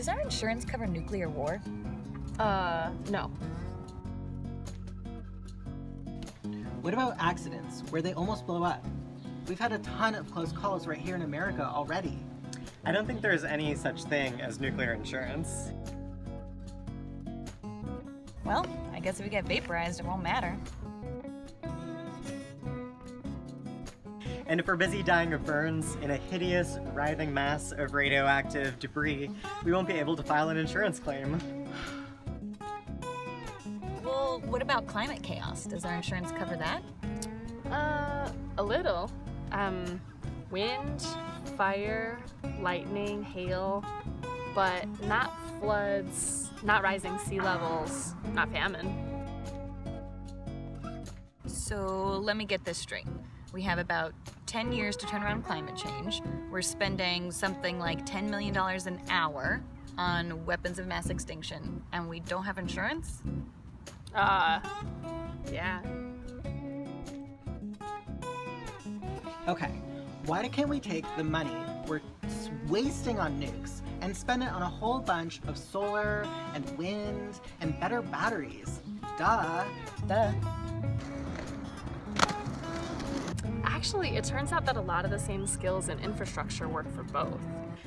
Does our insurance cover nuclear war? No. What about accidents, where they almost blow up? We've had a ton of close calls right here in America already. I don't think there's any such thing as nuclear insurance. Well, I guess if we get vaporized, it won't matter. And if we're busy dying of burns in a hideous, writhing mass of radioactive debris, we won't be able to file an insurance claim. Well, what about climate chaos? Does our insurance cover that? A little. Wind, fire, lightning, hail, but not floods, not rising sea levels, not famine. So let me get this straight. We have about 10 years to turn around climate change. We're spending something like $10 million an hour on weapons of mass extinction, and we don't have insurance? Yeah. Okay, why can't we take the money we're wasting on nukes and spend it on a whole bunch of solar and wind and better batteries? Duh. Actually, it turns out that a lot of the same skills and infrastructure work for both.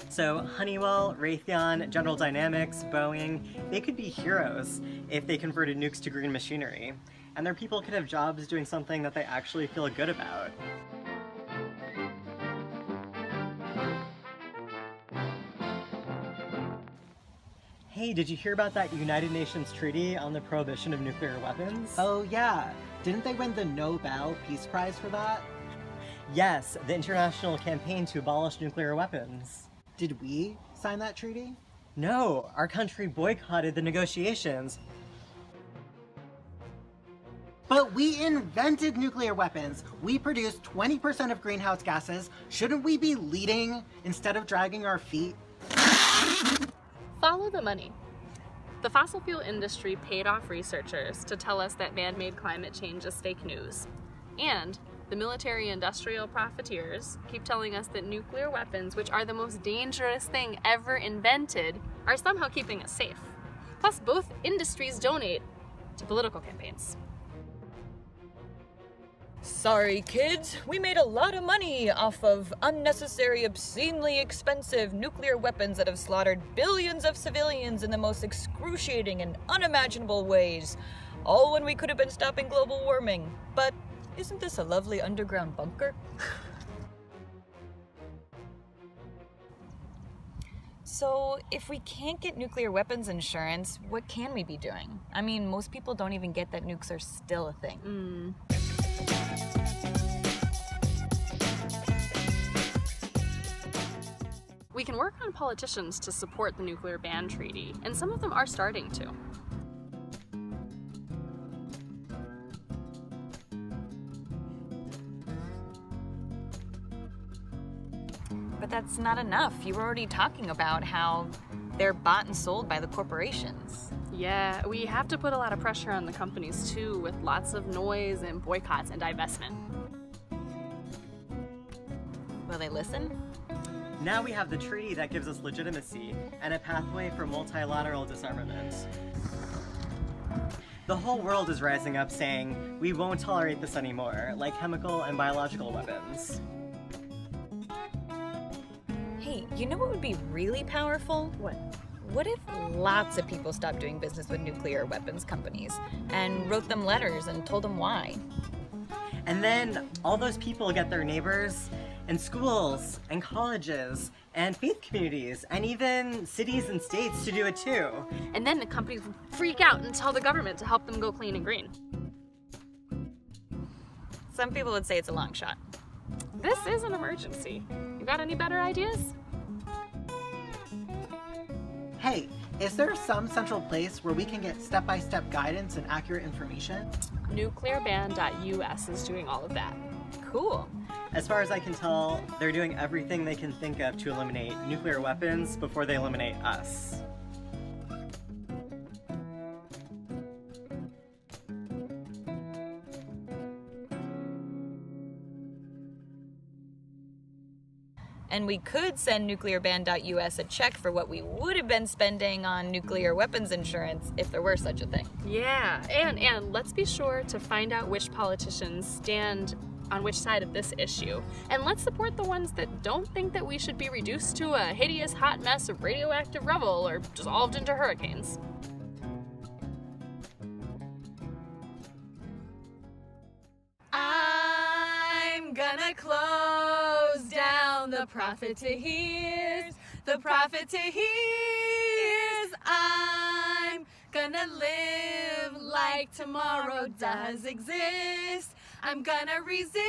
So Honeywell, Raytheon, General Dynamics, Boeing, they could be heroes if they converted nukes to green machinery. And their people could have jobs doing something that they actually feel good about. Hey, did you hear about that United Nations treaty on the prohibition of nuclear weapons? Oh yeah, didn't they win the Nobel Peace Prize for that? Yes, the international campaign to abolish nuclear weapons. Did we sign that treaty? No, our country boycotted the negotiations. But we invented nuclear weapons. We produce 20% of greenhouse gases. Shouldn't we be leading instead of dragging our feet? Follow the money. The fossil fuel industry paid off researchers to tell us that man-made climate change is fake news. And the military-industrial profiteers keep telling us that nuclear weapons, which are the most dangerous thing ever invented, are somehow keeping us safe. Plus, both industries donate to political campaigns. Sorry, kids. We made a lot of money off of unnecessary, obscenely expensive nuclear weapons that have slaughtered billions of civilians in the most excruciating and unimaginable ways. All when we could have been stopping global warming. But isn't this a lovely underground bunker? So, if we can't get nuclear weapons insurance, what can we be doing? I mean, most people don't even get that nukes are still a thing. We can work on politicians to support the nuclear ban treaty, and some of them are starting to. But that's not enough. You were already talking about how they're bought and sold by the corporations. Yeah, we have to put a lot of pressure on the companies too, with lots of noise and boycotts and divestment. Will they listen? Now we have the treaty that gives us legitimacy and a pathway for multilateral disarmament. The whole world is rising up saying, we won't tolerate this anymore, like chemical and biological weapons. Hey, you know what would be really powerful? What? What if lots of people stopped doing business with nuclear weapons companies and wrote them letters and told them why? And then all those people get their neighbors and schools and colleges and faith communities and even cities and states to do it too. And then the companies would freak out and tell the government to help them go clean and green. Some people would say it's a long shot. This is an emergency. You got any better ideas? Hey, is there some central place where we can get step-by-step guidance and accurate information? Nuclearban.us is doing all of that. Cool. As far as I can tell, they're doing everything they can think of to eliminate nuclear weapons before they eliminate us. And we could send nuclearban.us a check for what we would have been spending on nuclear weapons insurance if there were such a thing. Yeah, and let's be sure to find out which politicians stand on which side of this issue. And let's support the ones that don't think that we should be reduced to a hideous hot mess of radioactive rubble or dissolved into hurricanes. I'm gonna close down the profiteers, the profiteers. I'm gonna live like tomorrow does exist. I'm gonna resist.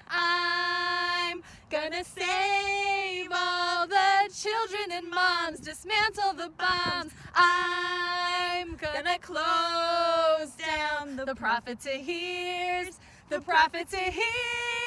I'm gonna save all the children and moms, dismantle the bombs. I'm gonna close down the profiteers, the profiteers.